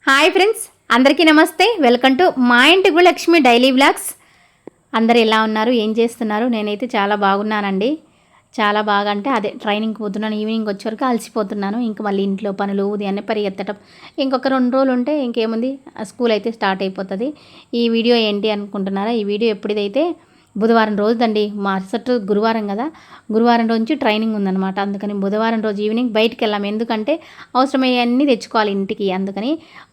Hi friends, అందరికీ నమస్తే. Welcome to మా ఇంటి లక్ష్మి డైలీ వ్లాగ్స్. అందరు ఎలా ఉన్నారు, ఏం చేస్తున్నారు? నేనైతే చాలా బాగున్నానండి. చాలా బాగా అంటే అదే ట్రైనింగ్కి పోతున్నాను. ఈవినింగ్ వచ్చే వరకు అలసిపోతున్నాను. ఇంక మళ్ళీ ఇంట్లో పనులు ఉదయాన్నే పరిగెత్తడం. ఇంకొక 2 రోజులు ఉంటే ఇంకేముంది, స్కూల్ అయితే స్టార్ట్ అయిపోతుంది. ఈ వీడియో ఏంటి అనుకుంటున్నారా? ఈ వీడియో ఎప్పుడైతే బుధవారం రోజుదండి. మరుసటి గురువారం కదా, గురువారం రోజు నుంచి ట్రైనింగ్ ఉందన్నమాట. అందుకని బుధవారం రోజు ఈవినింగ్ బయటికి వెళ్ళాము. ఎందుకంటే అవసరమయ్యన్నీ తెచ్చుకోవాలి ఇంటికి. అందుకని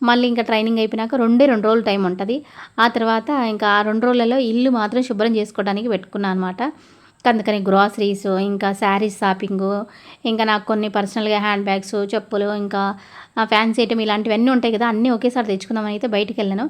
మళ్ళీ ఇంకా ట్రైనింగ్ అయిపోయినాక 2 రోజులు టైం ఉంటుంది. ఆ తర్వాత ఇంకా ఆ 2 రోజులలో ఇల్లు మాత్రం శుభ్రం చేసుకోవడానికి పెట్టుకున్నాను అనమాట. అందుకని గ్రాసరీస్, ఇంకా శారీస్ షాపింగు, ఇంకా నాకు కొన్ని పర్సనల్గా హ్యాండ్ బ్యాగ్స్, చెప్పులు, ఇంకా ఫ్యాన్సీ ఐటమ్ ఇలాంటివన్నీ ఉంటాయి కదా, అన్నీ ఒకేసారి తెచ్చుకుందామని అయితే బయటికి వెళ్ళాను.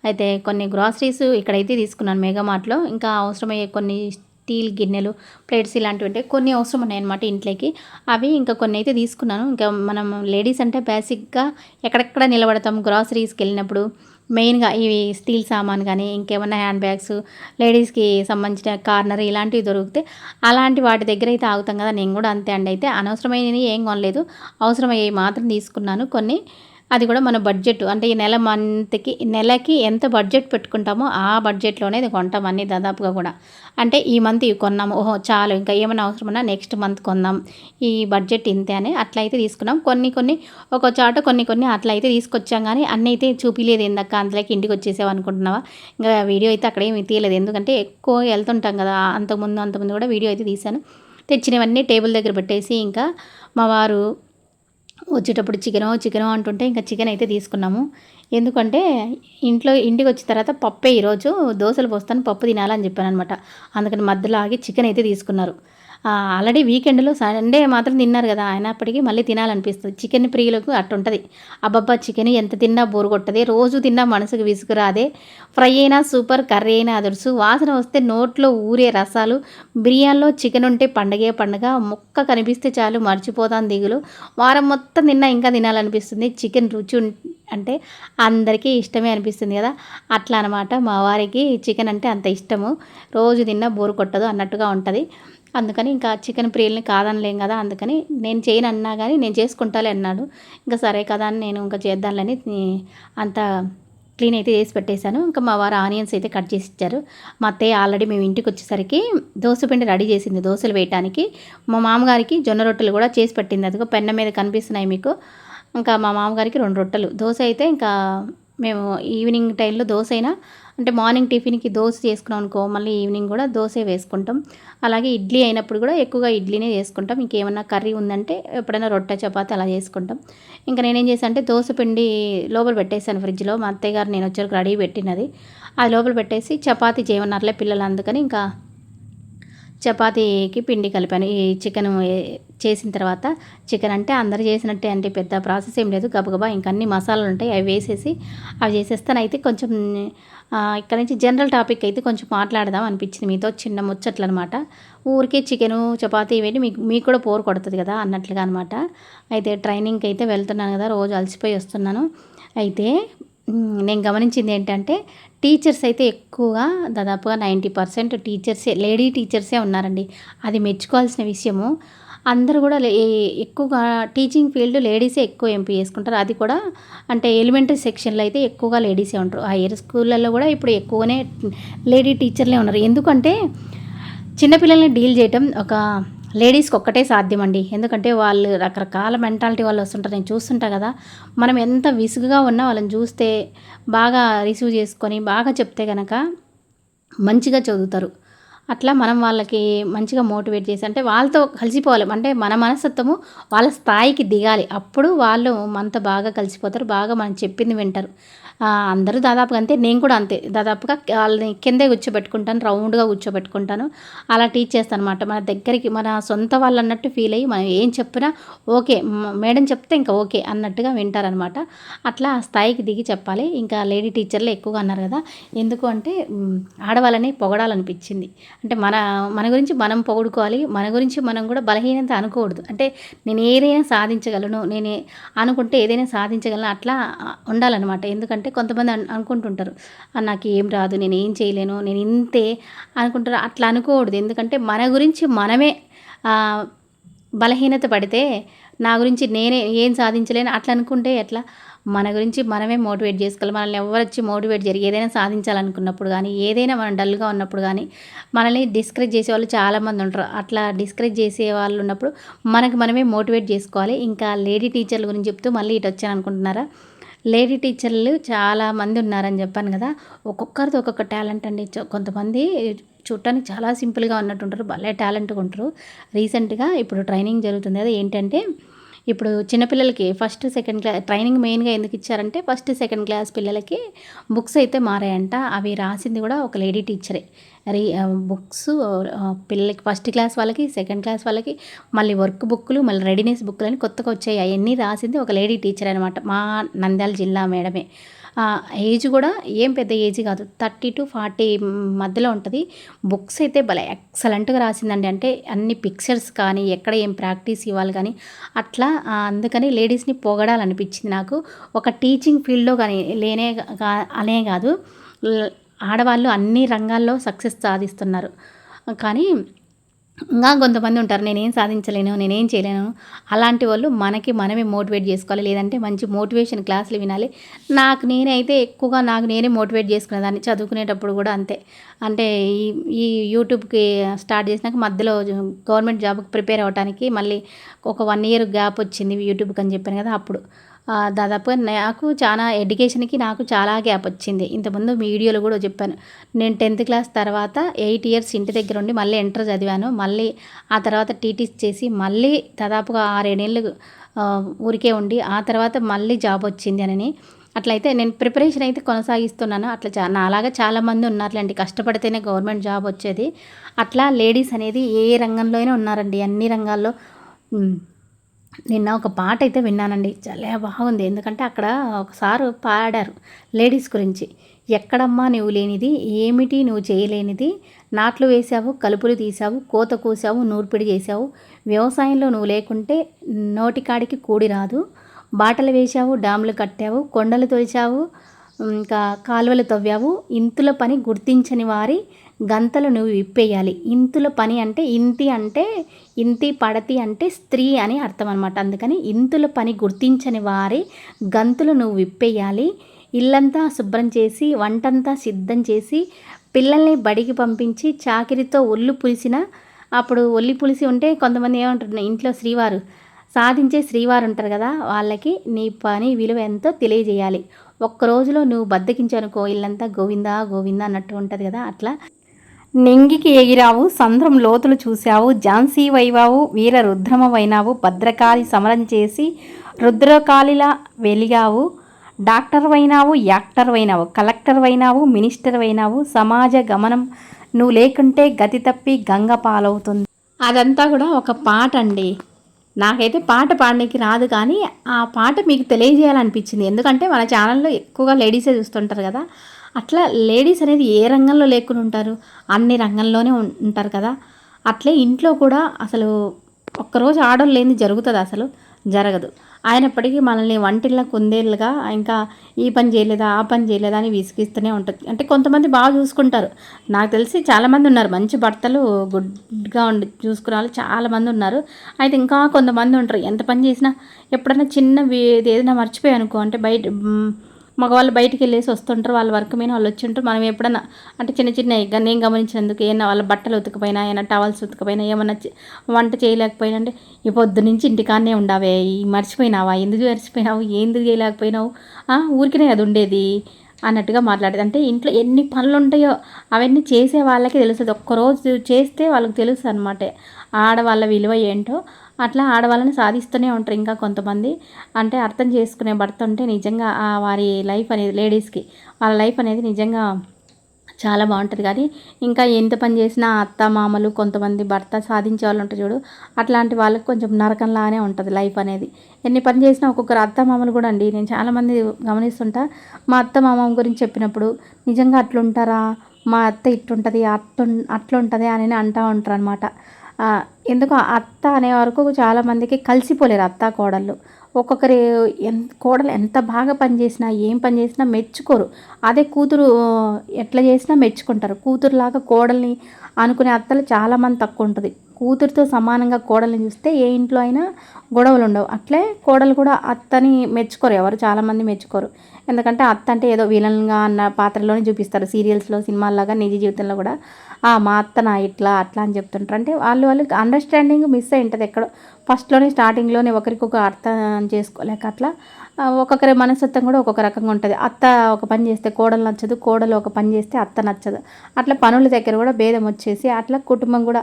అయితే కొన్ని గ్రాసరీస్ ఇక్కడైతే తీసుకున్నాను మెగా మార్ట్లో. ఇంకా అవసరమయ్యే కొన్ని స్టీల్ గిన్నెలు, ప్లేట్స్ ఇలాంటివి ఉంటాయి, కొన్ని అవసరం ఉన్నాయన్నమాట ఇంట్లోకి. అవి ఇంకా కొన్ని అయితే తీసుకున్నాను. ఇంకా మనం లేడీస్ అంటే బేసిక్గా ఎక్కడెక్కడ నిలబడతాం గ్రాసరీస్కి వెళ్ళినప్పుడు, మెయిన్గా ఇవి స్టీల్ సామాన్ కానీ ఇంకేమన్నా హ్యాండ్ బ్యాగ్స్, లేడీస్కి సంబంధించిన కార్నర్ ఇలాంటివి దొరికితే అలాంటి వాటి దగ్గర అయితే ఆగుతాం కదా. నేను కూడా అంతే అండి. అయితే అనవసరమైనవి ఏం కొనలేదు, అవసరమయ్యేవి మాత్రం తీసుకున్నాను కొన్ని. అది కూడా మన బడ్జెట్ అంటే ఈ నెలకి ఎంత బడ్జెట్ పెట్టుకుంటామో ఆ బడ్జెట్లోనే ఇది కొంటాం అన్నీ దాదాపుగా కూడా. అంటే ఈ మంత్ ఇవి కొన్నాము, ఓహో చాలు, ఇంకా ఏమైనా అవసరమన్నా నెక్స్ట్ మంత్ కొందాం, ఈ బడ్జెట్ ఇంతే అని అట్లా అయితే తీసుకున్నాం. కొన్ని ఒక చాట కొన్ని అట్లా అయితే తీసుకొచ్చాం. కానీ అన్నీ అయితే చూపించలేదు. ఏందక్క అందులోకి ఇంటికి వచ్చేసావు అనుకుంటున్నావా? ఇంకా వీడియో అయితే అక్కడ ఏమి తీయలేదు, ఎందుకంటే ఎక్కువ వెళ్తుంటాం కదా. అంతకుముందు కూడా వీడియో అయితే తీశాను. తెచ్చినవన్నీ టేబుల్ దగ్గర పెట్టేసి ఇంకా మా వారు వచ్చేటప్పుడు చికెను అంటుంటే ఇంకా చికెన్ అయితే తీసుకున్నాము. ఎందుకంటే ఇంటికి వచ్చిన తర్వాత పప్పే ఈరోజు దోశలు పోస్తాను, పప్పు తినాలని చెప్పాను అనమాట. అందుకని మధ్యలో ఆగి చికెన్ అయితే తీసుకున్నారు. ఆల్రెడీ వీకెండ్లో సండే మాత్రం తిన్నారు కదా, అయినప్పటికీ మళ్ళీ తినాలనిపిస్తుంది. చికెన్ ప్రియులకు అట్టుంటుంది. అబ్బబ్బా చికెన్ ఎంత తిన్నా బోరు కొట్టదే, రోజు తిన్నా మనసుకు విసుగురాదే, ఫ్రై అయినా సూపర్, కర్రీ అయినా అదుర్సు, వాసన వస్తే నోట్లో ఊరే రసాలు, బిర్యానీలో చికెన్ ఉంటే పండగే పండగ, ముక్క కనిపిస్తే చాలు మర్చిపోతాను దిగులు, వారం మొత్తం తిన్నా ఇంకా తినాలనిపిస్తుంది. చికెన్ రుచి అంటే అందరికీ ఇష్టమే అనిపిస్తుంది కదా, అట్లా అనమాట. మా వారికి చికెన్ అంటే అంత ఇష్టము, రోజు తిన్నా బోరు కొట్టదు అన్నట్టుగా ఉంటుంది. అందుకని ఇంకా చికెన్ ప్రియుల్ని కాదనలేం కదా. అందుకని నేను చేయను అన్నా కానీ నేను చేసుకుంటాలే అన్నాడు. ఇంకా సరే కదా అని నేను ఇంకా చేద్దాంలని అంత క్లీన్ అయితే చేసి పెట్టేశాను. ఇంకా మా వారు ఆనియన్స్ అయితే కట్ చేసి ఇచ్చారు. మా అత్తయ్య ఆల్రెడీ మేము ఇంటికి వచ్చేసరికి దోశపిండి రెడీ చేసింది దోశలు వేయటానికి. మా మామగారికి జొన్న రొట్టెలు కూడా చేసి పెట్టింది. అదిగో పెన్న మీద కనిపిస్తున్నాయి మీకు. ఇంకా మా మామగారికి 2 రొట్టెలు, దోశ అయితే ఇంకా మేము ఈవినింగ్ టైంలో దోశ అయినా అంటే మార్నింగ్ టిఫిన్కి దోశ చేసుకున్నాం అనుకో, మళ్ళీ ఈవినింగ్ కూడా దోశ వేసుకుంటాం. అలాగే ఇడ్లీ అయినప్పుడు కూడా ఎక్కువగా ఇడ్లీనే చేసుకుంటాం. ఇంకేమన్నా కర్రీ ఉందంటే ఎప్పుడైనా రొట్టె చపాతి అలా చేసుకుంటాం. ఇంకా నేనేం చేశాను అంటే దోశ పిండి లోపల పెట్టేశాను ఫ్రిడ్జ్లో. మా అత్తయ్య గారు నేను వచ్చేవరకు రెడీ పెట్టినది, అది లోపల పెట్టేసి చపాతీ చేయమన్నారులే పిల్లలు, అందుకని ఇంకా చపాతీకి పిండి కలిపాను. ఈ చికెన్ చేసిన తర్వాత, చికెన్ అంటే అందరు చేసినట్టే అంటే పెద్ద ప్రాసెస్ ఏం లేదు, గబగబా ఇంకా అన్ని మసాలాలు ఉంటాయి అవి వేసేసి అవి చేసేస్తాను. అయితే కొంచెం ఇక్కడ నుంచి జనరల్ టాపిక్ అయితే కొంచెం మాట్లాడదాం అనిపించింది మీతో, చిన్న ముచ్చట్లు అనమాట. ఊరికే చికెను చపాతీ ఇవేంటి మీకు కూడా బోర్ కొడుతుంది కదా అన్నట్లుగా అనమాట. అయితే ట్రైనింగ్కి అయితే వెళ్తున్నాను కదా, రోజు అలసిపోయి వస్తున్నాను. అయితే నేను గమనించింది ఏంటంటే టీచర్స్ అయితే ఎక్కువగా దాదాపుగా 90% టీచర్సే, లేడీ టీచర్సే ఉన్నారండి. అది మెచ్చుకోవాల్సిన విషయము. అందరూ కూడా ఎక్కువగా టీచింగ్ ఫీల్డ్ లేడీసే ఎక్కువ ఎంపిక చేసుకుంటారు. అది కూడా అంటే ఎలిమెంటరీ సెక్షన్లో అయితే ఎక్కువగా లేడీసే ఉంటారు. హైయర్ స్కూళ్ళల్లో కూడా ఇప్పుడు ఎక్కువనే లేడీ టీచర్లే ఉన్నారు. ఎందుకంటే చిన్నపిల్లల్ని డీల్ చేయటం ఒక లేడీస్కి ఒక్కటే సాధ్యం అండి. ఎందుకంటే వాళ్ళు రకరకాల మెంటాలిటీ వాళ్ళు వస్తుంటారు, నేను చూస్తుంటా కదా. మనం ఎంత విసుగుగా ఉన్నా వాళ్ళని చూస్తే బాగా రిసీవ్ చేసుకొని బాగా చెప్తే కనుక మంచిగా చదువుతారు. అట్లా మనం వాళ్ళకి మంచిగా మోటివేట్ చేసి అంటే వాళ్ళతో కలిసిపోవాలి, అంటే మన మనస్తత్వము వాళ్ళ స్థాయికి దిగాలి. అప్పుడు వాళ్ళు మనతో బాగా కలిసిపోతారు, బాగా మనం చెప్పింది వింటారు. అందరూ దాదాపుగా అంతే, నేను కూడా అంతే. దాదాపుగా వాళ్ళని కిందే కూర్చోబెట్టుకుంటాను, రౌండ్గా కూర్చోబెట్టుకుంటాను, అలా టీచ్ చేస్తాను అనమాట. మన దగ్గరికి మన సొంత వాళ్ళు అన్నట్టు ఫీల్ అయ్యి మనం ఏం చెప్పినా ఓకే, మేడం చెప్తే ఇంకా ఓకే అన్నట్టుగా వింటారనమాట. అట్లా ఆ స్థాయికి దిగి చెప్పాలి. ఇంకా లేడీ టీచర్లు ఎక్కువగా అన్నారు కదా, ఎందుకు అంటే ఆడవాళ్ళని పొగడాలనిపించింది. అంటే మన గురించి మనం పొగుడుకోవాలి, మన గురించి మనం కూడా బలహీనత అనుకోకూడదు. అంటే నేను ఏదైనా సాధించగలను, నేను అనుకుంటే ఏదైనా సాధించగలను అట్లా ఉండాలన్నమాట. ఎందుకంటే కొంతమంది అనుకుంటుంటారు, నాకు ఏం రాదు, నేను ఏం చేయలేను, నేను ఇంతే అనుకుంటారు. అట్లా అనుకోకూడదు. ఎందుకంటే మన గురించి మనమే బలహీనత పడితే, నా గురించి నేనే ఏం సాధించలేను అట్లా అనుకుంటే ఎట్లా? మన గురించి మనమే మోటివేట్ చేసుకోవాలి. మనల్ని ఎవరు వచ్చి మోటివేట్ చేయరు. ఏదైనా సాధించాలనుకున్నప్పుడు కానీ, ఏదైనా మనం డల్‌గా ఉన్నప్పుడు కానీ, మనల్ని డిస్కరేజ్ చేసేవాళ్ళు చాలామంది ఉంటారు. అట్లా డిస్కరేజ్ చేసేవాళ్ళు ఉన్నప్పుడు మనకు మనమే మోటివేట్ చేసుకోవాలి. ఇంకా లేడీ టీచర్ల గురించి చెప్తూ మళ్ళీ ఇటొచ్చాను అనుకుంటున్నారా? లేడీ టీచర్లు చాలామంది ఉన్నారని చెప్పాను కదా! ఒక్కొక్కరిది ఒక్కొక్క టాలెంట్ అండి. కొంతమంది చూడటానికి చాలా సింపుల్‌గా ఉన్నట్టుంటారు. భలే టాలెంట్‌గా ఉంటారు. రీసెంట్‌గా ఇప్పుడు ట్రైనింగ్ జరుగుతుంది కదా! ఏంటంటే ఇప్పుడు చిన్నపిల్లలకి ఫస్ట్, సెకండ్ ట్రైనింగ్ మెయిన్‌గా ఎందుకు ఇచ్చారంటే ఫస్ట్, సెకండ్ క్లాస్ పిల్లలకి బుక్స్ అయితే మారాయంట. అవి రాసింది కూడా ఒక లేడీ టీచరే. బుక్స్ పిల్లలకి ఫస్ట్ క్లాస్ వాళ్ళకి, సెకండ్ క్లాస్ వాళ్ళకి, మళ్ళీ వర్క్ బుక్కులు, మళ్ళీ రెడీనెస్ బుక్కులని కొత్తగా వచ్చాయి. అవన్నీ రాసింది ఒక లేడీ టీచర్ అనమాట. మా నంద్యాల జిల్లా మేడమే. ఏజ్ కూడా ఏం పెద్ద ఏజ్ కాదు. 30-40 మధ్యలో ఉంటుంది. బుక్స్ అయితే భలే ఎక్సలెంట్‌గా రాసిందండి. అంటే అన్ని పిక్చర్స్ కానీ, ఎక్కడ ఏం ప్రాక్టీస్ ఇవ్వాలి కానీ అట్లా అందుకని లేడీస్‌ని పొగడాలనిపించింది నాకు. ఒక టీచింగ్ ఫీల్డ్‌లో కానీ అనే కాదు. ఆడవాళ్ళు అన్ని రంగాల్లో సక్సెస్ సాధిస్తున్నారు. కానీ ఇంకా కొంతమంది ఉంటారు, నేనేం సాధించలేను, నేనేం చేయలేను. అలాంటి వాళ్ళు మనకి మనమే మోటివేట్ చేసుకోవాలి. లేదంటే మంచి మోటివేషన్ క్లాసులు వినాలి. నేనైతే ఎక్కువగా నాకు నేనే మోటివేట్ చేసుకునేదాన్ని. చదువుకునేటప్పుడు కూడా అంతే. అంటే ఈ యూట్యూబ్‌కి స్టార్ట్ చేసినాక మధ్యలో గవర్నమెంట్ జాబ్‌కి ప్రిపేర్ అవ్వటానికి మళ్ళీ ఒక 1 ఇయర్ గ్యాప్ వచ్చింది యూట్యూబ్‌కి అని చెప్పాను కదా! అప్పుడు దాదాపుగా నాకు నాకు చాలా గ్యాప్ వచ్చింది. ఇంతకుముందు వీడియోలో కూడా చెప్పాను. నేను 10th క్లాస్ తర్వాత 8 ఇయర్స్ ఇంటి దగ్గర ఉండి మళ్ళీ ఇంటర్ చదివాను. మళ్ళీ ఆ తర్వాత టీటీసీ చేసి మళ్ళీ దాదాపుగా 6, 7 ఏళ్ళు ఊరికే ఉండి ఆ తర్వాత మళ్ళీ జాబ్ వచ్చింది అని. అట్లయితే నేను ప్రిపరేషన్ అయితే కొనసాగిస్తున్నాను. అట్లా నాలాగా చాలామంది ఉన్నారులేండి. కష్టపడితేనే గవర్నమెంట్ జాబ్ వచ్చేది. అట్లా లేడీస్ అనేది ఏ రంగంలో అయినా ఉన్నారండి. అన్ని రంగాల్లో. నిన్న ఒక పాట అయితే విన్నానండి. చాలా బాగుంది. ఎందుకంటే అక్కడ ఒక సారు పాడారు లేడీస్ గురించి. ఎక్కడమ్మా నువ్వు లేనిది, ఏమిటి నువ్వు చేయలేనిది, నాట్లు వేశావు, కలుపులు తీశావు, కోత కూసావు, నూర్పిడి చేశావు, వ్యవసాయంలో నువ్వు లేకుంటే నోటికాడికి కూడి రాదు, బాటలు వేశావు, డామ్లు కట్టావు, కొండలు తొలిచావు, ఇంకా కాలువలు తవ్వావు, ఇంతుల పని గుర్తించని వారి గంతలు నువ్వు విప్పేయాలి. ఇంతుల పని అంటే ఇంతి పడతి అంటే స్త్రీ అని అర్థం అనమాట. అందుకని ఇంతుల పని గుర్తించని వారి గంతులు నువ్వు విప్పేయాలి. ఇల్లంతా శుభ్రం చేసి, వంటంతా సిద్ధం చేసి, పిల్లల్ని బడికి పంపించి, చాకిరితో ఒళ్ళు పులిసి ఉంటే కొంతమంది ఏమంటారు, ఇంట్లో సాధించే శ్రీవారు ఉంటారు కదా, వాళ్ళకి నీ పని విలువ ఎంతో తెలియజేయాలి. ఒక్కరోజులో నువ్వు బద్దకించనుకో, ఇల్లంతా గోవిందా గోవిందా అన్నట్టు ఉంటుంది కదా. అట్లా నింగికి ఎగిరావు, సంద్రం లోతులు చూశావు, ఝాన్సీ వైవావు, వీర రుద్రమవైనావు, భద్రకాళి సమరం చేసి రుద్రకాళిలా వెలిగావు, డాక్టర్ వైనావు, యాక్టర్ వైనావు, కలెక్టర్ వైనావు, మినిస్టర్ వైనావు, సమాజ గమనం నువ్వు లేకుంటే గతి తప్పి గంగ పాలవుతుంది. అదంతా కూడా ఒక పాట అండి. నాకైతే పాట పాడడానికి రాదు, కానీ ఆ పాట మీకు తెలియజేయాలనిపించింది. ఎందుకంటే మన ఛానల్లో ఎక్కువగా లేడీసే చూస్తుంటారు కదా. అట్లా లేడీస్ అనేది ఏ రంగంలో లేకుండా ఉంటారు, అన్ని రంగంలోనే ఉంటారు కదా. అట్లే ఇంట్లో కూడా అసలు ఒక్కరోజు ఆడోళ్ళు లేనిది జరుగుతుంది, అసలు జరగదు. అయినప్పటికీ మనల్ని వంటిళ్ళ కుందేళ్ళుగా ఇంకా ఈ పని చేయలేదా, ఆ పని చేయలేదా అని విసిగిస్తూనే ఉంటుంది. అంటే కొంతమంది బాగా చూసుకుంటారు. నాకు తెలిసి చాలామంది ఉన్నారు, మంచి భర్తలు గుడ్గా చూసుకునే వాళ్ళు చాలామంది ఉన్నారు. అయితే ఇంకా కొంతమంది ఉంటారు, ఎంత పని చేసినా ఎప్పుడైనా ఏదైనా మర్చిపోయాయి అనుకో, అంటే మగవాళ్ళు బయటికి వెళ్ళేసి వస్తుంటారు, వాళ్ళ వర్క్ మీద వాళ్ళు వచ్చి ఉంటారు. మనం ఎప్పుడన్నా అంటే చిన్న నేను గమనించినందుకు ఏమన్నా వాళ్ళ బట్టలు ఉతకపోయినా, ఏమైనా టవల్స్ ఉతకపోయినా, ఏమన్నా వంట చేయలేకపోయినా అంటే ఈ పొద్దు నుంచి ఇంటికాన్నే ఉండవే, మర్చిపోయినావా, ఎందుకు మర్చిపోయినావు, ఎందుకు చేయలేకపోయినావు, ఊరికనే అది ఉండేది అన్నట్టుగా మాట్లాడేది. అంటే ఇంట్లో ఎన్ని పనులు ఉంటాయో అవన్నీ చేసే వాళ్ళకి తెలుస్తుంది. ఒక్కరోజు చేస్తే వాళ్ళకి తెలుస్తుంది అనమాట ఆడవాళ్ళ విలువ ఏంటో. అట్లా ఆడవాళ్ళని సాధిస్తూనే ఉంటారు ఇంకా కొంతమంది. అంటే అర్థం చేసుకునే భర్త ఉంటే నిజంగా వారి లైఫ్ అనేది, లేడీస్కి వాళ్ళ లైఫ్ అనేది నిజంగా చాలా బాగుంటుంది. కానీ ఇంకా ఎంత పని చేసినా అత్త మామలు, కొంతమంది భర్త సాధించే వాళ్ళు ఉంటారు చూడు, అట్లాంటి వాళ్ళకి కొంచెం నరకంలానే ఉంటుంది లైఫ్ అనేది. ఎన్ని పని చేసినా ఒక్కొక్కరు అత్త మామలు కూడా అండి, నేను చాలామంది గమనిస్తుంటా, మా అత్త మామ గురించి చెప్పినప్పుడు నిజంగా అట్లుంటారా, మా అత్త ఇట్లుంటుంది, అట్లుంటుంది అని అంటూ ఉంటారు అనమాట. ఎందుకు అత్త అనే వరకు చాలామందికి కలిసిపోలేరు అత్త కోడళ్ళు. ఒక్కొక్కరి కోడలు ఎంత బాగా పనిచేసినా, ఏం పని చేసినా మెచ్చుకోరు. అదే కూతురు ఎట్లా చేసినా మెచ్చుకుంటారు. కూతురులాగా కోడల్ని అనుకునే అత్తలు చాలామంది తక్కువ ఉంటుంది. కూతురుతో సమానంగా కోడల్ని చూస్తే ఏ ఇంట్లో అయినా గొడవలు ఉండవు. అట్లే కోడలు కూడా అత్తని మెచ్చుకోరు, ఎవరు చాలామంది మెచ్చుకోరు. ఎందుకంటే అత్త అంటే ఏదో విలన్గా అన్న పాత్రలోనే చూపిస్తారు సీరియల్స్లో, సినిమాల్లాగా. నిజ జీవితంలో కూడా మా అత్త నా ఇట్లా అట్లా అని చెప్తుంటారు. అంటే వాళ్ళకి అండర్స్టాండింగ్ మిస్ అయి ఉంటుంది ఎక్కడో ఫస్ట్లోనే, స్టార్టింగ్లోనే ఒకరికొక అర్థం చేసుకోలేక అట్లా. ఒక్కొక్కరి మనస్తత్వం కూడా ఒక్కొక్క రకంగా ఉంటుంది. అత్త ఒక పని చేస్తే కోడలు నచ్చదు, కోడలు ఒక పని చేస్తే అత్త నచ్చదు. అట్లా పనుల దగ్గర కూడా భేదం వచ్చేసి అట్లా కుటుంబం కూడా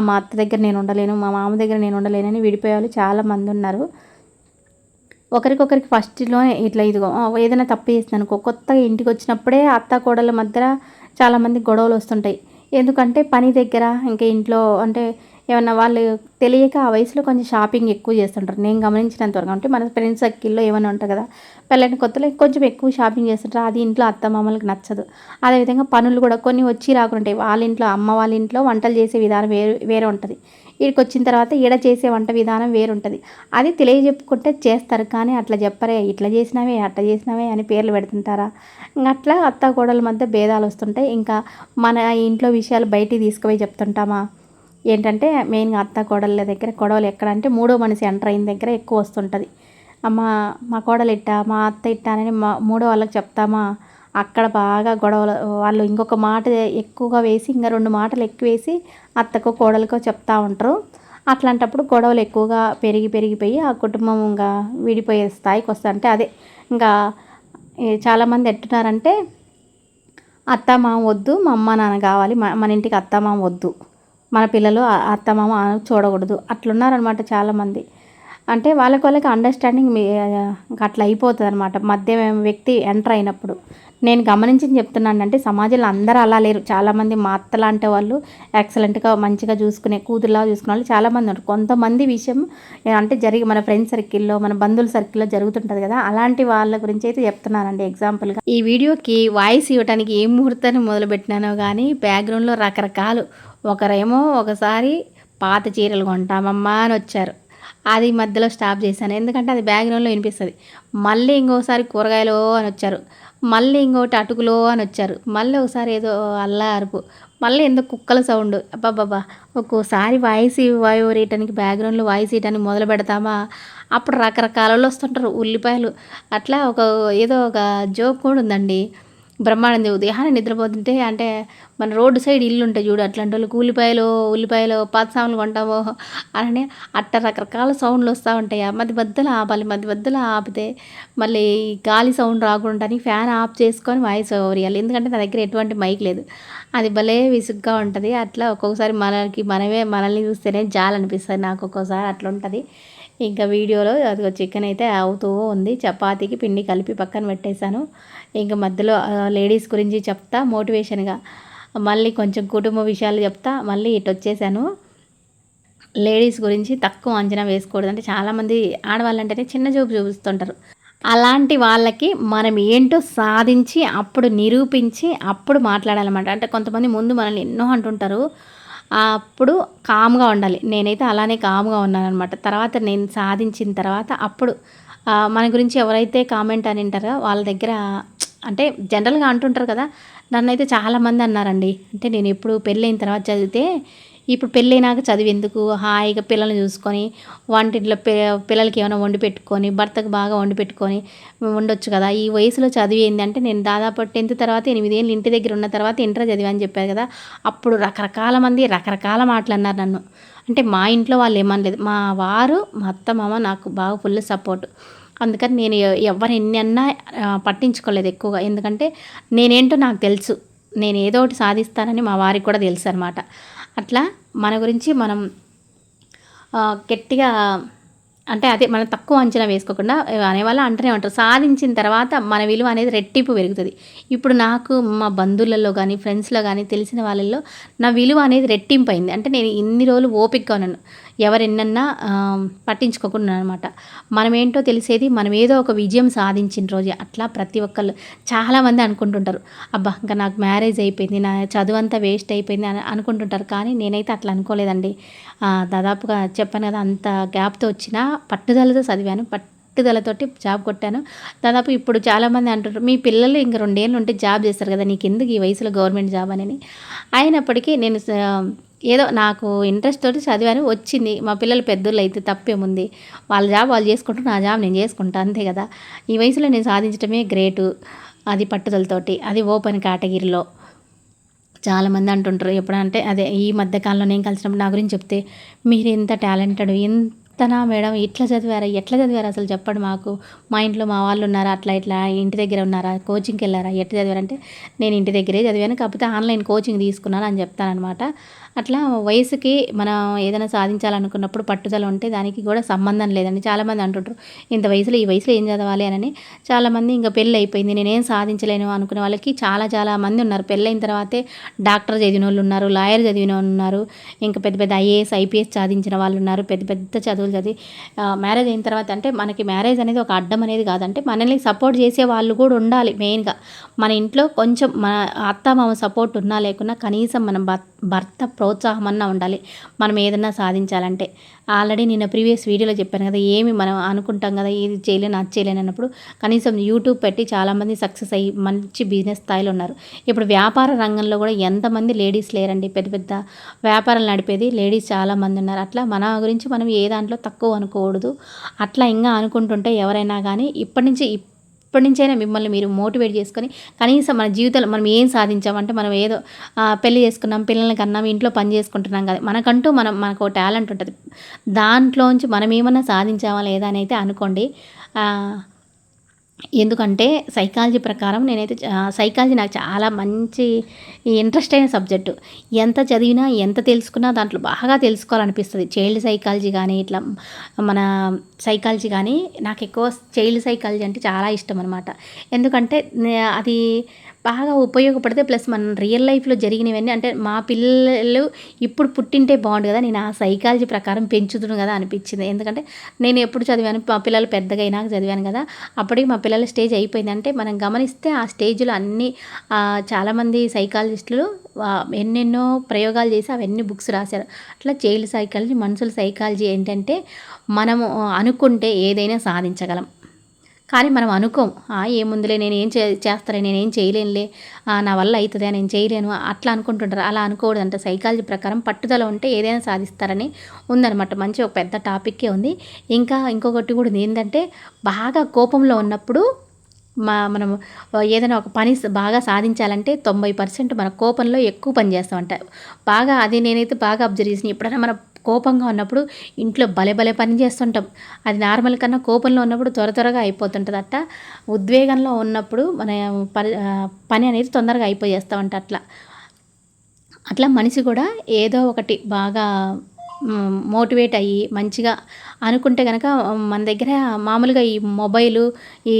మా అత్త దగ్గర నేను ఉండలేను, మా మామ దగ్గర నేను ఉండలేనని విడిపోయే వాళ్ళు చాలామంది ఉన్నారు. ఒకరికొకరికి ఫస్ట్లోనే ఇట్లా ఇదిగో ఏదైనా తప్పు చేసిందనుకో, కొత్తగా ఇంటికి వచ్చినప్పుడే అత్త కోడల మధ్య చాలామంది గొడవలు వస్తుంటాయి. ఎందుకంటే పని దగ్గర ఇంకా ఇంట్లో అంటే ఏమన్నా వాళ్ళు తెలియక ఆ వయసులో కొంచెం షాపింగ్ ఎక్కువ చేస్తుంటారు. నేను గమనించినంత వరకు అంటే మన ఫ్రెండ్స్ సర్కిల్లో ఏమైనా ఉంటుంది కదా, పెళ్ళైన కొత్తలో కొంచెం ఎక్కువ షాపింగ్ చేస్తుంటారు. అది ఇంట్లో అత్త మామలకు నచ్చదు. అదేవిధంగా పనులు కూడా కొన్ని వచ్చి రాకుంటాయి. వాళ్ళ ఇంట్లో అమ్మ వాళ్ళ ఇంట్లో వంటలు చేసే విధానం వేరే ఉంటుంది. ఈడికి వచ్చిన తర్వాత ఈడ చేసే వంట విధానం వేరుంటుంది. అది తెలియజెప్పుకుంటే చేస్తారు, కానీ అట్లా చెప్పరే, ఇట్లా చేసినావే అట్లా చేసినావే అని పేర్లు పెడుతుంటారా. ఇంకా అట్లా అత్త కోడల మధ్య భేదాలు వస్తుంటాయి. ఇంకా మన ఇంట్లో విషయాలు బయటికి తీసుకుపోయి చెప్తుంటామా. ఏంటంటే మెయిన్గా అత్త కోడళ్ళ దగ్గర గొడవలు ఎక్కడ అంటే మూడో మనిషి ఎంటర్ అయిన దగ్గర ఎక్కువ వస్తుంటుంది. మా కోడలు ఇట్టా, మా అత్త ఇట్టా అని మూడో వాళ్ళకి చెప్తామా, అక్కడ బాగా గొడవలు. వాళ్ళు ఇంకొక మాట ఎక్కువగా వేసి ఇంకా 2 మాటలు ఎక్కువ వేసి అత్తకో కోడలకో చెప్తూ ఉంటారు. అట్లాంటప్పుడు గొడవలు ఎక్కువగా పెరిగిపోయి ఆ కుటుంబం ఇంకా విడిపోయే స్థాయికి వస్తుంది. అంటే అదే ఇంకా చాలామంది ఎట్టున్నారంటే అత్త మామ వద్దు, మా అమ్మ నాన్న కావాలి, మన ఇంటికి అత్త మామ వద్దు, మన పిల్లలు అత్త మామ చూడకూడదు, అట్లున్నారనమాట చాలామంది. అంటే వాళ్ళకి అండర్స్టాండింగ్ అట్లా అయిపోతుంది అనమాట మధ్య వ్యక్తి ఎంటర్ అయినప్పుడు. నేను గమనించింది చెప్తున్నాను. అంటే సమాజంలో అందరూ అలా లేరు. చాలామంది మా అత్త లాంటి వాళ్ళు ఎక్సలెంట్గా మంచిగా చూసుకునే కూతురులా చూసుకునే వాళ్ళు చాలామంది ఉంటారు. కొంతమంది విషయం అంటే మన ఫ్రెండ్ సర్కిల్లో, మన బంధువుల సర్కిల్లో జరుగుతుంటుంది కదా, అలాంటి వాళ్ళ గురించి అయితే చెప్తున్నానండి ఎగ్జాంపుల్గా. ఈ వీడియోకి వాయిస్ ఇవ్వడానికి ఏ ముహూర్తాన్ని మొదలుపెట్టినానో కానీ బ్యాక్గ్రౌండ్లో రకరకాలు. ఒకరేమో ఒకసారి పాత చీరలు కొంటామమ్మా అని వచ్చారు, అది మధ్యలో స్టాప్ చేశాను ఎందుకంటే అది బ్యాక్గ్రౌండ్లో వినిపిస్తుంది. మళ్ళీ ఇంకోసారి కూరగాయలు అని వచ్చారు, మళ్ళీ ఇంకోటి అటుకులో అని వచ్చారు, మళ్ళీ ఒకసారి ఏదో అల్లా అరుపు, మళ్ళీ ఎందుకు కుక్కల సౌండ్. అబ్బాబ్బా, ఒక్కోసారి వాయిస్ ఇవ్వటానికి బ్యాక్గ్రౌండ్లో వాయిస్ ఇవ్వడానికి మొదలు పెడతామా, అప్పుడు రకరకాలలో వస్తుంటారు. ఉల్లిపాయలు అట్లా ఏదో ఒక జోక్ కూడా ఉందండి. బ్రహ్మాండం. ఉదయాన్నే నిద్రపోతుంటే అంటే మన రోడ్డు సైడ్ ఇల్లు ఉంటాయి చూడు, అట్లాంటి వాళ్ళకి ఉల్లిపాయలు పాత సామాన్లు కొంటామో అని అట్ట రకరకాల సౌండ్లు వస్తూ ఉంటాయి. మధ్య మధ్యలో ఆపాలి, మధ్య మధ్యలో ఆపితే మళ్ళీ గాలి సౌండ్ రాకుండా ఫ్యాన్ ఆఫ్ చేసుకొని వాయిస్ ఓవర్ ఇవ్వాలి. ఎందుకంటే నా దగ్గర ఎటువంటి మైక్ లేదు. అది భలే విసుగ్గా ఉంటుంది. అట్లా ఒక్కొక్కసారి మనల్ని చూస్తేనే జాలనిపిస్తుంది నాకు. ఒక్కోసారి అట్లా ఉంటుంది. ఇంకా వీడియోలో అది చికెన్ అయితే అవుతూ ఉంది. చపాతీకి పిండి కలిపి పక్కన పెట్టేశాను. ఇంకా మధ్యలో లేడీస్ గురించి చెప్తా మోటివేషన్గా, మళ్ళీ కొంచెం కుటుంబ విషయాలు చెప్తా మళ్ళీ ఇటు వచ్చేసాను. లేడీస్ గురించి తక్కువ అంచనా వేసుకోకూడదు. అంటే చాలామంది ఆడవాళ్ళంటేనే చిన్న చూపు చూపిస్తుంటారు. అలాంటి వాళ్ళకి మనం ఏంటో సాధించి అప్పుడు నిరూపించి అప్పుడు మాట్లాడాలన్నమాట. అంటే కొంతమంది ముందు మనల్ని ఎన్నో అంటుంటారు, అప్పుడు కామ్గా ఉండాలి. నేనైతే అలానే కామ్గా ఉన్నానన్నమాట. తర్వాత నేను సాధించిన తర్వాత అప్పుడు మన గురించి ఎవరైతే కామెంట్ అని వింటారో వాళ్ళ దగ్గర అంటే జనరల్గా అంటుంటారు కదా, నన్నైతే చాలామంది అన్నారండి. అంటే నేను ఎప్పుడు పెళ్ళైన తర్వాత చదివితే ఇప్పుడు పెళ్ళైనాక చదివి ఎందుకు, హాయిగా పిల్లల్ని చూసుకొని వంటింట్లో పిల్లలకి ఏమైనా వండి పెట్టుకొని భర్తకు బాగా వండి పెట్టుకొని ఉండొచ్చు కదా, ఈ వయసులో చదివి ఏంటంటే నేను దాదాపు 10th తర్వాత 8 ఏళ్ళు ఇంటి దగ్గర ఉన్న తర్వాత ఇంటర్ చదివని చెప్పారు కదా, అప్పుడు రకరకాల మంది రకరకాల మాటలు అన్నారు నన్ను. అంటే మా ఇంట్లో వాళ్ళు ఏమనలేదు, మా వారు మా అత్త మామ నాకు బాగా ఫుల్ సపోర్ట్. అందుకని నేను ఎవరు ఎన్ని అన్నా పట్టించుకోలేదు ఎక్కువగా. ఎందుకంటే నేనేంటో నాకు తెలుసు, నేను ఏదో ఒకటి సాధిస్తానని మా వారికి కూడా తెలుసు అనమాట. అట్లా మన గురించి మనం గట్టిగా అంటే అదే మనం తక్కువ అంచనా వేసుకోకుండా అనేవాళ్ళు అంటూనే ఉంటారు. సాధించిన తర్వాత మన విలువ అనేది రెట్టింపు పెరుగుతుంది. ఇప్పుడు నాకు మా బంధువులలో కానీ ఫ్రెండ్స్లో కానీ తెలిసిన వాళ్ళల్లో నా విలువ అనేది రెట్టింపు అయింది. అంటే నేను ఇన్ని రోజులు ఓపికగా ఉన్నాను, ఎవరు ఎన్నన్నా పట్టించుకోకుండా అనమాట. మనం ఏంటో తెలిసేది మనం ఏదో ఒక విజయం సాధించిన రోజే. అట్లా ప్రతి ఒక్కళ్ళు చాలామంది అనుకుంటుంటారు, అబ్బా ఇంకా నాకు మ్యారేజ్ అయిపోయింది, నా చదువు అంతా వేస్ట్ అయిపోయింది అని అనుకుంటుంటారు. కానీ నేనైతే అట్లా అనుకోలేదండి. దాదాపుగా చెప్పాను కదా, అంత గ్యాప్తో వచ్చిన పట్టుదలతో చదివాను, పట్టుదలతోటి జాబ్ కొట్టాను. దాదాపు ఇప్పుడు చాలామంది అంటుంటారు, మీ పిల్లలు ఇంక 2 ఏళ్ళు ఉంటే జాబ్ చేస్తారు కదా, నీకు ఎందుకు ఈ వయసులో గవర్నమెంట్ జాబ్ అని. అయినప్పటికీ నేను ఏదో నాకు ఇంట్రెస్ట్ తోటి చదివాను, వచ్చింది. మా పిల్లలు పెద్దోళ్ళు అయితే తప్పేముంది, వాళ్ళ జాబ్ వాళ్ళు చేసుకుంటారు, నా జాబ్ నేను చేసుకుంటా అంతే కదా. ఈ వయసులో నేను సాధించడమే గ్రేటు, అది పట్టుదలతోటి, అది ఓపెన్ కేటగిరీలో. చాలామంది అంటుంటారు ఎప్పుడంటే అదే ఈ మధ్య కాలంలో నేను కలిసినప్పుడు నా గురించి చెప్తే, మీరు ఎంత టాలెంటెడ్, ఎంతనా మేడం, ఇట్లా చదివారా, ఎట్లా చదివారా అసలు చెప్పండి మాకు, మా ఇంట్లో మా వాళ్ళు ఉన్నారా, అట్లా ఇట్లా ఇంటి దగ్గర ఉన్నారా, కోచింగ్కి వెళ్ళారా, ఎట్లా చదివారంటే నేను ఇంటి దగ్గరే చదివాను, కాకపోతే ఆన్లైన్ కోచింగ్ తీసుకున్నాను అని చెప్తానమాట. అట్లా వయసుకి మనం ఏదైనా సాధించాలనుకున్నప్పుడు పట్టుదల ఉంటే దానికి కూడా సంబంధం లేదండి. చాలామంది అంటుంటారు ఇంత వయసులో ఈ వయసులో ఏం చదవాలి అని. చాలామంది ఇంకా పెళ్ళి అయిపోయింది నేనేం సాధించలేను అనుకునే వాళ్ళకి చాలా చాలా మంది ఉన్నారు. పెళ్ళైన తర్వాతే డాక్టర్ చదివిన వాళ్ళు ఉన్నారు, లాయర్ చదివిన వాళ్ళు ఉన్నారు, ఇంకా పెద్ద పెద్ద ఐఏఎస్ ఐపీఎస్ సాధించిన వాళ్ళు ఉన్నారు, పెద్ద పెద్ద చదువులు చదివి. మ్యారేజ్ అయిన తర్వాత అంటే మనకి మ్యారేజ్ అనేది ఒక అడ్డం అనేది కాదంటే మనల్ని సపోర్ట్ చేసే వాళ్ళు కూడా ఉండాలి. మెయిన్గా మన ఇంట్లో కొంచెం మన అత్త మామ సపోర్ట్ ఉన్నా లేకున్నా కనీసం మన భర్త ప్రోత్సాహం అన్నా ఉండాలి మనం ఏదన్నా సాధించాలంటే. ఆల్రెడీ నేను ప్రీవియస్ వీడియోలో చెప్పాను కదా, ఏమి మనం అనుకుంటాం కదా ఇది చేయలేను అది చేయలేను అన్నప్పుడు కనీసం యూట్యూబ్ పెట్టి చాలామంది సక్సెస్ అయ్యి మంచి బిజినెస్ స్థాయిలో ఉన్నారు. ఇప్పుడు వ్యాపార రంగంలో కూడా ఎంతమంది లేడీస్ లేరండి, పెద్ద పెద్ద వ్యాపారాలు నడిపేది లేడీస్ చాలామంది ఉన్నారు. అట్లా మన గురించి మనం ఏ దాంట్లో తక్కువ అనుకోకూడదు. అట్లా ఇంకా అనుకుంటుంటే ఎవరైనా కానీ ఇప్పటి నుంచైనా మిమ్మల్ని మీరు మోటివేట్ చేసుకొని కనీసం మన జీవితంలో మనం ఏం సాధించామంటే మనం ఏదో పెళ్లి చేసుకున్నాం, పిల్లల్ని కన్నాం, ఇంట్లో పని చేసుకుంటున్నాం కదా, మనకంటూ మనకు టాలెంట్ ఉంటుంది, దాంట్లోంచి మనం ఏమన్నా సాధించామా లేదా అని అయితే అనుకోండి. ఎందుకంటే సైకాలజీ ప్రకారం నేనైతే సైకాలజీ నాకు చాలా మంచి ఇంట్రెస్ట్ అయిన సబ్జెక్టు. ఎంత చదివినా ఎంత తెలుసుకున్నా దాంట్లో బాగా తెలుసుకోవాలనిపిస్తుంది. చైల్డ్ సైకాలజీ కానీ ఇట్లా మన సైకాలజీ కానీ నాకు ఎక్కువ చైల్డ్ సైకాలజీ అంటే చాలా ఇష్టం అనమాట. ఎందుకంటే అది బాగా ఉపయోగపడితే ప్లస్ మన రియల్ లైఫ్లో జరిగినవన్నీ అంటే మా పిల్లలు ఇప్పుడు పుట్టింటే బాగుండు కదా, నేను ఆ సైకాలజీ ప్రకారం పెంచుతును కదా అనిపించింది. ఎందుకంటే నేను ఎప్పుడు చదివాను, మా పిల్లలు పెద్దగా అయినాక చదివాను కదా, అప్పటికి మా పిల్లల స్టేజ్ అయిపోయింది. అంటే మనం గమనిస్తే ఆ స్టేజ్లో అన్నీ చాలామంది సైకాలజిస్టులు ఎన్నెన్నో ప్రయోగాలు చేసి అవన్నీ బుక్స్ రాశారు. అట్లా చైల్డ్ సైకాలజీ, మనుషుల సైకాలజీ ఏంటంటే మనము అనుకుంటే ఏదైనా సాధించగలం. కానీ మనం అనుకోం, ఏముందిలే నేనేం చేస్తాలే, నేనేం చేయలేనులే, నా వల్ల అవుతుందా, నేను చేయలేను అట్లా అనుకుంటుంటారు. అలా అనుకోకూడదంట. సైకాలజీ ప్రకారం పట్టుదల ఉంటే ఏదైనా సాధిస్తారని ఉందన్నమాట. మంచి ఒక పెద్ద టాపిక్కే ఉంది. ఇంకా ఇంకొకటి కూడా ఉంది ఏంటంటే, బాగా కోపంలో ఉన్నప్పుడు మనం ఏదైనా ఒక పని బాగా సాధించాలంటే 90% మన కోపంలో ఎక్కువ పని చేస్తామంట. బాగా అది నేనైతే బాగా అబ్జర్వ్ చేసిన. ఎప్పుడైనా మన కోపంగా ఉన్నప్పుడు ఇంట్లో భలే భలే పని చేస్తుంటాం. అది నార్మల్ కన్నా కోపంలో ఉన్నప్పుడు త్వరగా అయిపోతుంటుంది. అట్ట ఉద్వేగంలో ఉన్నప్పుడు మన పని అనేది తొందరగా అయిపోయేస్తామంట. అట్లా మనిషి కూడా ఏదో ఒకటి బాగా మోటివేట్ అయ్యి మంచిగా అనుకుంటే కనుక మన దగ్గర మామూలుగా ఈ మొబైలు, ఈ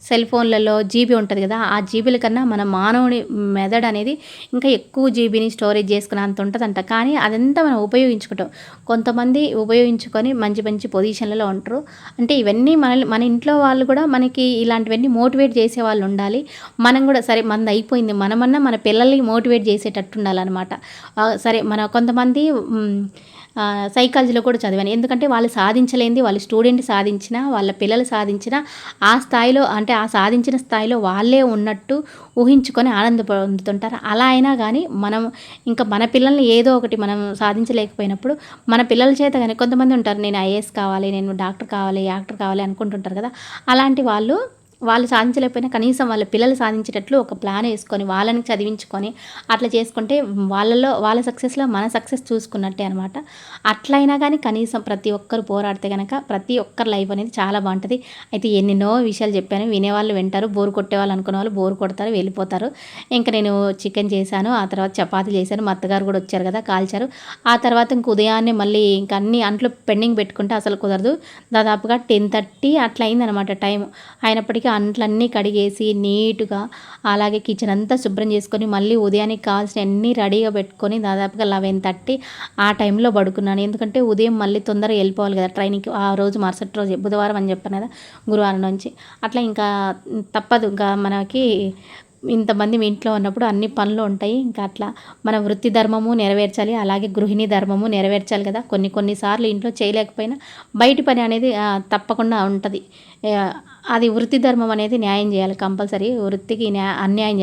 సెల్ ఫోన్లలో జీబీ ఉంటుంది కదా, ఆ జీబీల కన్నా మన మానవుని మెదడు అనేది ఇంకా ఎక్కువ జీబీని స్టోరేజ్ చేసుకునే అంత ఉంటుందంట. కానీ అదంతా మనం ఉపయోగించుకుంటాం. కొంతమంది ఉపయోగించుకొని మంచి మంచి పొజిషన్లలో ఉంటారు. అంటే ఇవన్నీ మన ఇంట్లో వాళ్ళు కూడా మనకి ఇలాంటివన్నీ మోటివేట్ చేసే వాళ్ళు ఉండాలి. మనం కూడా సరే మనది అయిపోయింది, మనమన్నా మన పిల్లల్ని మోటివేట్ చేసేటట్టు ఉండాలన్నమాట. సరే మన కొంతమంది సైకాలజీలో కూడా చదివాను. ఎందుకంటే వాళ్ళు సాధించలేనిది వాళ్ళ స్టూడెంట్ సాధించినా, వాళ్ళ పిల్లలు సాధించినా ఆ స్థాయిలో అంటే ఆ సాధించిన స్థాయిలో వాళ్ళే ఉన్నట్టు ఊహించుకొని ఆనంద పొందుతుంటారు. అలా అయినా కానీ మనం ఇంకా మన పిల్లల్ని ఏదో ఒకటి మనం సాధించలేకపోయినప్పుడు మన పిల్లల చేత కానీ కొంతమంది ఉంటారు, నేను ఐఏఎస్ కావాలి, నేను డాక్టర్ కావాలి, యాక్టర్ కావాలి అనుకుంటుంటారు కదా, అలాంటి వాళ్ళు సాధించలేకపోయినా కనీసం వాళ్ళ పిల్లలు సాధించేటట్లు ఒక ప్లాన్ వేసుకొని వాళ్ళని చదివించుకొని అట్లా చేసుకుంటే వాళ్ళ సక్సెస్లో మన సక్సెస్ చూసుకున్నట్టే అనమాట. అట్లయినా కానీ కనీసం ప్రతి ఒక్కరు పోరాడితే కనుక ప్రతి ఒక్కరి లైఫ్ అనేది చాలా బాగుంటుంది. అయితే ఎన్నెన్నో విషయాలు చెప్పాను, వినేవాళ్ళు వింటారు, బోరు కొట్టేవాళ్ళు అనుకునే వాళ్ళు బోరు కొడతారు, వెళ్ళిపోతారు. ఇంకా నేను చికెన్ చేశాను, ఆ తర్వాత చపాతీ చేశాను, మా అత్తగారు కూడా వచ్చారు కదా కాల్చారు. ఆ తర్వాత ఇంక ఉదయాన్నే మళ్ళీ ఇంకా అన్ని అంట్లు పెండింగ్ పెట్టుకుంటే అసలు కుదరదు. దాదాపుగా 10:30 అట్లా అయిందనమాట టైం. అయినప్పటికీ అంట్లన్నీ కడిగేసి నీట్గా అలాగే కిచెన్ అంతా శుభ్రం చేసుకొని మళ్ళీ ఉదయానికి కావాల్సిన అన్నీ రెడీగా పెట్టుకొని దాదాపుగా 11:30 ఆ టైంలో పడుకున్నాను. ఎందుకంటే ఉదయం మళ్ళీ తొందరగా వెళ్ళిపోవాలి కదా ట్రైన్కి. ఆ రోజు మరుసటి రోజు బుధవారం అని చెప్పాను కదా, గురువారం నుంచి. అట్లా ఇంకా తప్పదు, ఇంకా మనకి ఇంతమంది మీ ఇంట్లో ఉన్నప్పుడు అన్ని పనులు ఉంటాయి. ఇంకా అట్లా మన వృత్తి ధర్మము నెరవేర్చాలి, అలాగే గృహిణి ధర్మము నెరవేర్చాలి కదా. కొన్నిసార్లు ఇంట్లో చేయలేకపోయినా బయటి పని అనేది తప్పకుండా ఉంటుంది. అది వృత్తి ధర్మం అనేది న్యాయం చేయాలి కంపల్సరీ. వృత్తికి అన్యాయం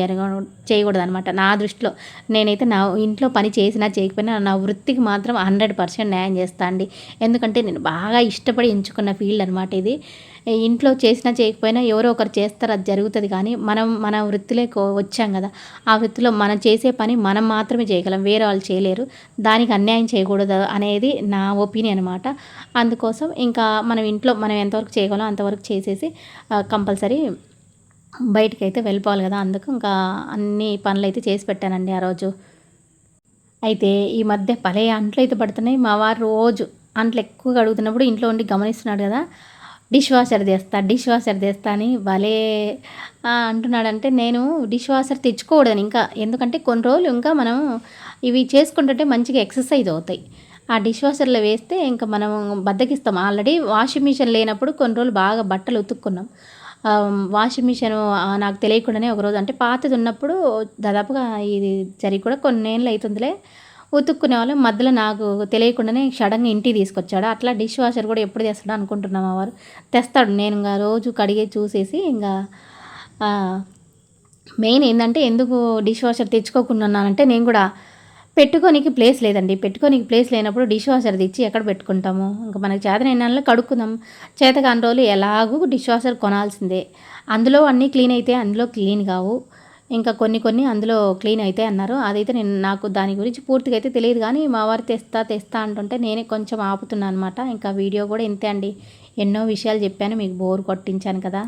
చేయకూడదనమాట నా దృష్టిలో. నేనైతే నా ఇంట్లో పని చేసినా చేయకపోయినా నా వృత్తికి మాత్రం 100% న్యాయం చేస్తా అండి. ఎందుకంటే నేను బాగా ఇష్టపడి ఎంచుకున్న ఫీల్డ్ అనమాట ఇది. ఇంట్లో చేసినా చేయకపోయినా ఎవరో ఒకరు చేస్తారు, అది జరుగుతుంది. కానీ మనం మన వృత్తిలోకి వచ్చాం కదా, ఆ వృత్తిలో మనం చేసే పని మనం మాత్రమే చేయగలం, వేరే వాళ్ళు చేయలేరు. దానికి అన్యాయం చేయకూడదు అనేది నా ఒపీనియన్ అనమాట. అందుకోసం ఇంకా మనం ఇంట్లో మనం ఎంతవరకు చేయగలం అంతవరకు చేసేసి కంపల్సరీ బయటికైతే వెళ్ళిపోవాలి కదా. అందుకు ఇంకా అన్ని పనులు అయితే చేసి పెట్టానండి ఆ రోజు. అయితే ఈ మధ్య భలే అంట్లు అయితే పడుతున్నాయి. మా వారు రోజు అంట్లు ఎక్కువగా అడుగుతున్నప్పుడు ఇంట్లో ఉండి గమనిస్తున్నాడు కదా, డిష్ వాషర్ తెస్తా అని భలే అంటున్నాడంటే, నేను డిష్ వాషర్ తెచ్చుకోకూడదని ఇంకా. ఎందుకంటే కొన్ని రోజులు ఇంకా మనం ఇవి చేసుకుంటుంటే మంచిగా ఎక్సర్సైజ్ అవుతాయి. ఆ డిష్ వాషర్లో వేస్తే ఇంకా మనం బద్దకిస్తాం. ఆల్రెడీ వాషింగ్ మిషన్ లేనప్పుడు కొన్ని రోజులు బాగా బట్టలు ఉతుక్కున్నాం. వాషింగ్ మిషన్ నాకు తెలియకుండానే ఒకరోజు, అంటే పాతది ఉన్నప్పుడు దాదాపుగా ఇది జరిగి కూడా కొన్నేళ్ళు అవుతుందిలే, ఉతుక్కునే వాళ్ళం. మధ్యలో నాకు తెలియకుండానే సడన్గా ఇంటికి తీసుకొచ్చాడు. అట్లా డిష్ వాషర్ కూడా ఎప్పుడు తెస్తాడు అనుకుంటున్నాం. మా వారు తెస్తాడు. నేను ఇంకా రోజు కడిగే చూసేసి ఇంకా మెయిన్ ఏంటంటే ఎందుకు డిష్ వాషర్ తెచ్చుకోకుండా ఉన్నానంటే, నేను కూడా పెట్టుకోనికి ప్లేస్ లేదండి. పెట్టుకోనికి ప్లేస్ లేనప్పుడు డిష్ వాషర్ తెచ్చి ఎక్కడ పెట్టుకుంటాము. ఇంకా మనకి చేతనైన కడుక్కుందాం. చేతకాని రోజులు ఎలాగూ డిష్ వాషర్ కొనాల్సిందే. అందులో అన్నీ క్లీన్ అయితే అందులో క్లీన్ కావు. ఇంకా కొన్ని అందులో క్లీన్ అయితే అన్నారు. అదైతే నాకు దాని గురించి పూర్తిగా అయితే తెలియదు. కానీ మా వారు తెస్తా అంటుంటే నేనే కొంచెం ఆపుతున్నాను అనమాట. ఇంకా వీడియో కూడా ఇంతే అండి. ఎన్నో విషయాలు చెప్పాను, మీకు బోర్ కొట్టించాను కదా.